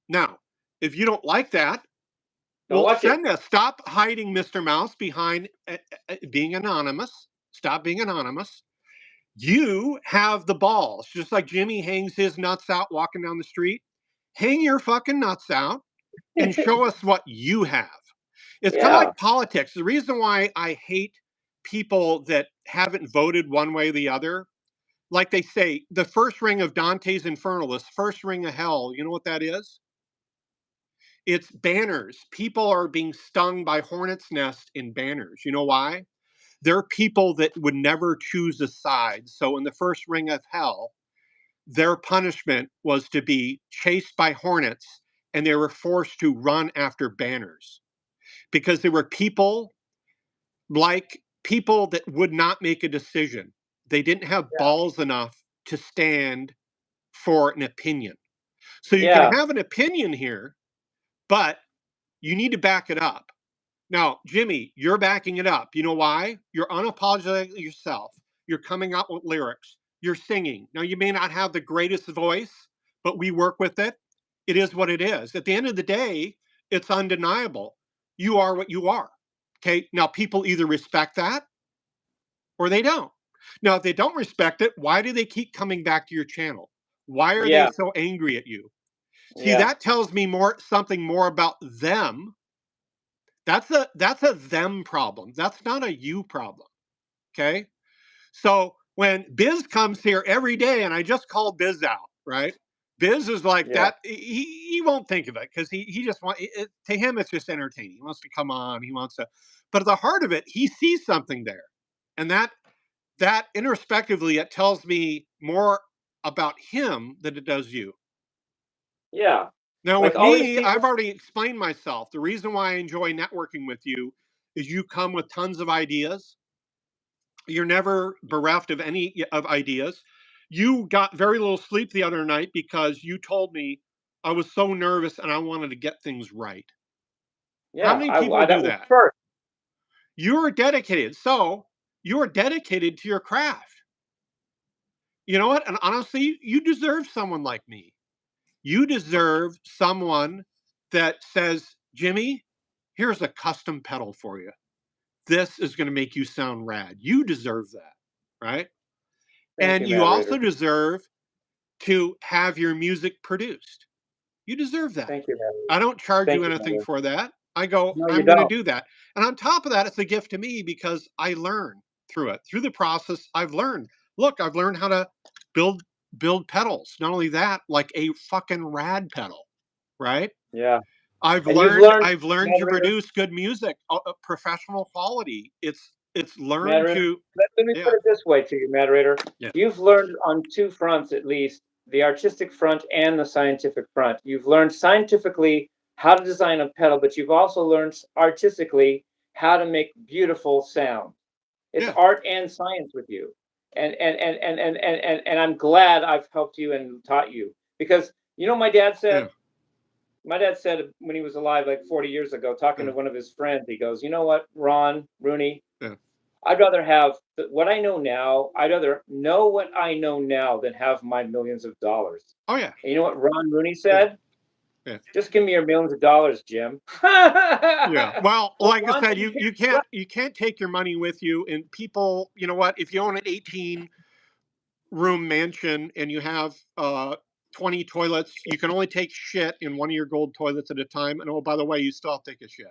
Now, if you don't like that, Don't well, watch it. send us. Stop hiding Mr. Mouse behind being anonymous. Stop being anonymous. You have the balls, just like Jimmie hangs his nuts out walking down the street. Hang your fucking nuts out and show us what you have. It's kind of Yeah. like politics. The reason why I hate people that haven't voted one way or the other, like they say, the first ring of Dante's Inferno, this first ring of hell, you know what that is? It's banners. People are being stung by hornets' nest in banners. You know why? There are people that would never choose a side. So in the first ring of hell, their punishment was to be chased by hornets and they were forced to run after banners because there were people that would not make a decision. They didn't have Yeah. balls enough to stand for an opinion. So you can Yeah. have an opinion here, but you need to back it up. Now, Jimmie, you're backing it up. You know why? You're unapologetically yourself. You're coming out with lyrics. You're singing. Now, you may not have the greatest voice, but we work with it. It is what it is. At the end of the day, it's undeniable. You are what you are. Okay. Now, people either respect that or they don't. Now, if they don't respect it, why do they keep coming back to your channel? Why are they Yeah. so angry at you? See, Yeah. that tells me something more about them. That's a them problem. That's not a you problem. Okay. So when Biz comes here every day, and I just called Biz out, right? Biz is like Yeah. that. He won't think of it because he just want it, to him it's just entertaining. He wants to come on. He wants to, but at the heart of it, he sees something there, and that introspectively it tells me more about him than it does you. Yeah. Now, Like with all these me, people. I've already explained myself. The reason why I enjoy networking with you is you come with tons of ideas. You're never bereft of any of ideas. You got very little sleep the other night because you told me I was so nervous and I wanted to get things right. How Yeah. many people That do was that? first. You're dedicated. So you're dedicated to your craft. You know what? And honestly, you deserve someone like me. You deserve someone that says, Jimmie, here's a custom pedal for you. This is going to make you sound rad. You deserve that, right? Thank And you, you also Matterator. deserve to have your music produced. You deserve that. Thank you, I Matterator. don't charge you Thank you, anything Matterator. for that. I go, No, you I'm going to don't. do that. And on top of that, it's a gift to me because I learn through it. Through the process, I've learned. Look, I've learned how to build build pedals. Not only that, like a fucking rad pedal, right? Yeah. I've And you've learned learned, I've learned to Matterator. produce good music, professional quality. It's learned Matterator. to Let me put yeah, it this way to you, Matterator. yeah, You've learned on two fronts at least, the artistic front and the scientific front. You've learned scientifically how to design a pedal, but you've also learned artistically how to make beautiful sound. It's yeah, art and science with you. And I'm glad I've helped you and taught you. Because you know yeah, my dad said when he was alive like 40 years ago, talking yeah, to one of his friends, he goes, you know what, Ron Rooney, yeah. I'd rather have what I know now. I'd rather know what I know now than have my millions of dollars. Oh yeah, And you know what Ron Rooney yeah, said? yeah. Just give me your millions of dollars, Jim. Yeah. Well, Well, like I Ron, said, you you can't. you can't you can't take your money with you. And people, you know what? If you own an 18 room mansion and you have 20 toilets, you can only take shit in one of your gold toilets at a time. And oh, by the way, you still have to take a shit,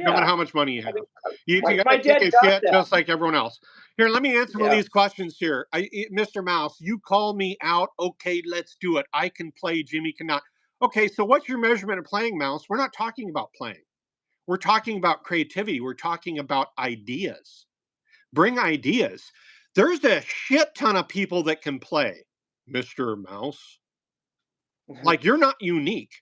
no matter Yeah. how much money you I have. mean, You got my to take dad a got shit that. just like everyone else. Here, let me answer one of Yeah. these questions here. Mr. Mouse, you call me out. Okay, let's do it. I can play. Jimmie cannot. Okay, so what's your measurement of playing, Mouse? We're not talking about playing. We're talking about creativity. We're talking about ideas. Bring ideas. There's a shit ton of people that can play, Mr. Mouse. Like, you're not unique.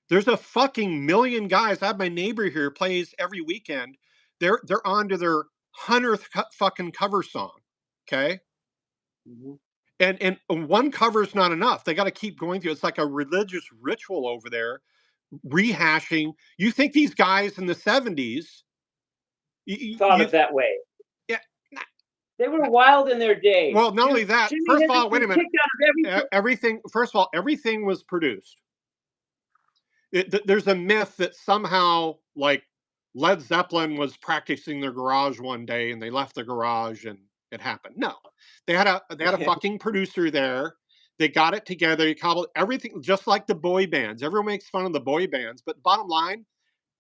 There's a fucking million guys. I have my neighbor here plays every weekend. They're on to their 100th fucking cover song. Okay? Mhm. And one cover is not enough. They got to keep going through. It's like a religious ritual over there, rehashing. You think these guys in the 70s, Thought you of that way. yeah, They were wild in their day. well, not only that, Jimmie first of hasn't all, wait been a minute. kicked out of every. Everything, first of all, everything was produced. There's a myth that somehow, like, Led Zeppelin was practicing their garage one day and they left the garage and it happened. No, they had a fucking producer there. They got it together. They cobbled everything, just like the boy bands. Everyone makes fun of the boy bands, but bottom line,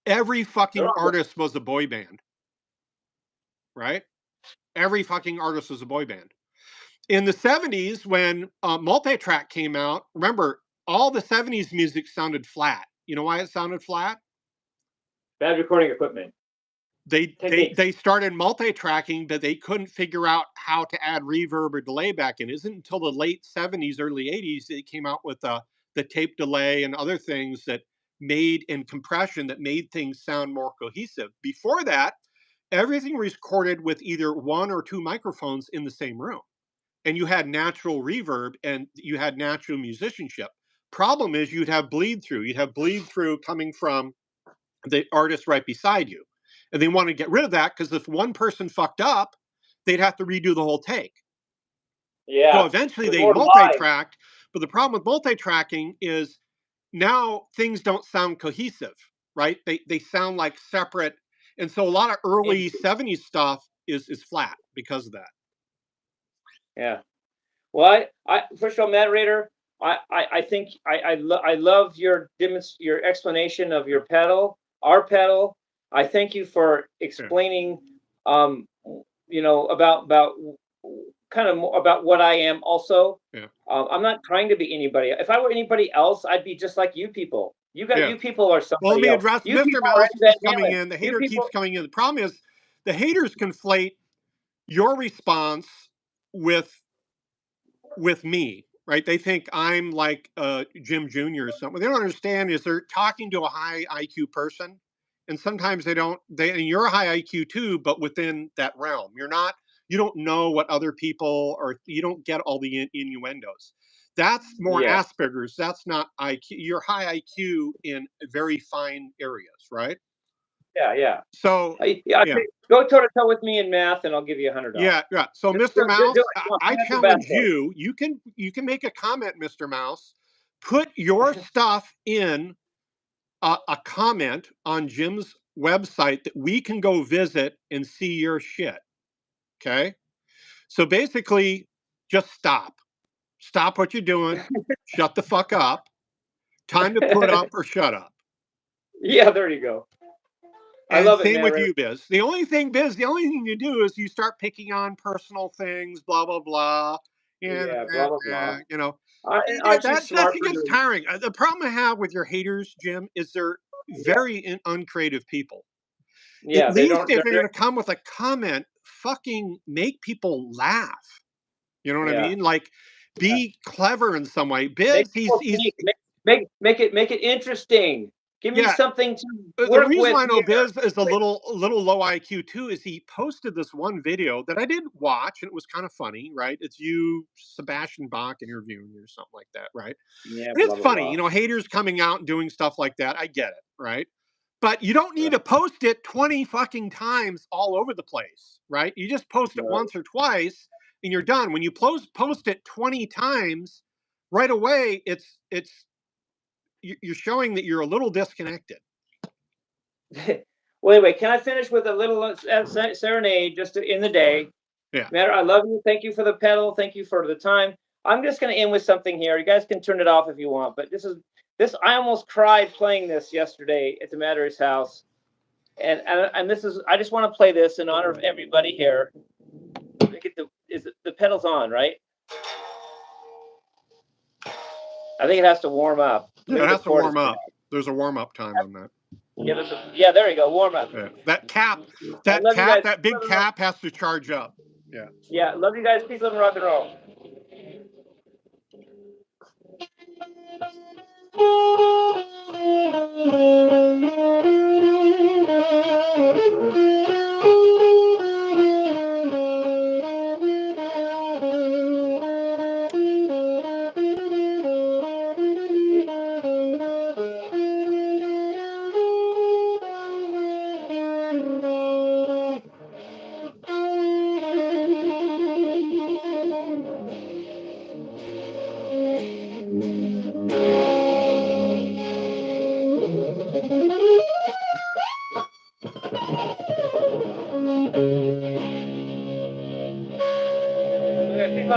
every They're fucking all artist was a boy band, right? Every fucking artist was a boy band. In the 70s, when multi-track came out, remember, all the 70s music sounded flat. You know why it sounded flat? bad recording equipment They techniques. started multi-tracking, but they couldn't figure out how to add reverb or delay back in. It isn't until the late 70s, early 80s they came out with the tape delay and other things that made and compression that made things sound more cohesive. Before that, everything was recorded with either one or two microphones in the same room. And you had natural reverb and you had natural musicianship. Problem is you'd have bleed through. You'd have bleed through coming from the artist right beside you. And they want to get rid of that because if one person fucked up, they'd have to redo the whole take. So Yeah, eventually with they more live. multi-tracked, but the problem with multi-tracking is now things don't sound cohesive, right? They sound like separate. And so a lot of early 70s stuff is flat because of that. Yeah. Well, I first of all, Matterator, I think I love your explanation of your pedal, our pedal. I thank you for Yeah. explaining, um, about kind of more about what I am also. Yeah. I'm not trying to be anybody. If I were anybody else, I'd be just like you people. Yeah. You people are Well, let somebody me else. address You Mr. people are Mouse Eddie keeps Van coming Halen. in. The You hater people, keeps coming in. The problem is the haters conflate your response with me, right? They think I'm like Jim Jr. or something. What they don't understand is they're talking to a high IQ person, and sometimes they don't. And you're a high IQ too, but within that realm, you're not. You don't know what other people or you don't get all the innuendos. That's more yeah, Asperger's. That's not IQ. You're high IQ in very fine areas, right? yeah. So, Yeah. yeah. Go toe to toe with me in math, and I'll give you $100. Yeah, yeah. So, Do Mr. it. Mouse, Do it. No, I stand the back challenge for it. you. You can make a comment, Mr. Mouse. Put your stuff in a comment on Jim's website that we can go visit and see your shit. Okay. So basically, just stop. Stop what you're doing. Shut the fuck up. Time to put up or shut up. Yeah, there you go. I And love it, same man. with you, Biz. The only thing you do is you start picking on personal things, blah blah blah, and Yeah, blah blah blah. you know, Aren't you that smart shit for gets doing? tiring. The problem I have with your haters, Jim, is they're Yeah, very uncreative people. At yeah. They least don't. if they're going to come with a comment, fucking make people laugh. You know what I Yeah, mean? Like, yeah. be clever in some way. Make Biz, people he's think. Make it interesting. Give me yeah. something to The work reason with why I know here. Biz is a little low IQ too is he posted this one video that I did watch and it was kind of funny, right? It's you, Sebastian Bach interviewing you or something like that, right? Yeah, And it's blah blah funny, blah. haters coming out and doing stuff like that. I get it, right? But you don't need Right, to post it 20 fucking times all over the place, right? You just post it right. once or twice and you're done. When you post it 20 times, right away you're showing that you're a little disconnected. Well, anyway, can I finish with a little serenade in the day? Yeah. Matter, I love you. Thank you for the pedal. Thank you for the time. I'm just going to end with something here. You guys can turn it off if you want, but this. I almost cried playing this yesterday at the Matter's house, and this is. I just want to play this in honor of everybody here. Get the pedals on, right? I think it has to warm up. Yeah, it has to warm up. There's a warm up time on that. Yeah, there you go. Warm up. Yeah. That cap, that big cap has to charge up. Yeah. Yeah, love you guys. Peace, love, and rock and roll.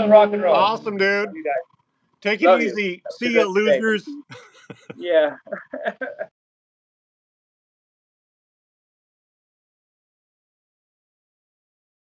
Rock and roll. Awesome, dude. Love you guys. Take it easy. See ya, losers. Yeah.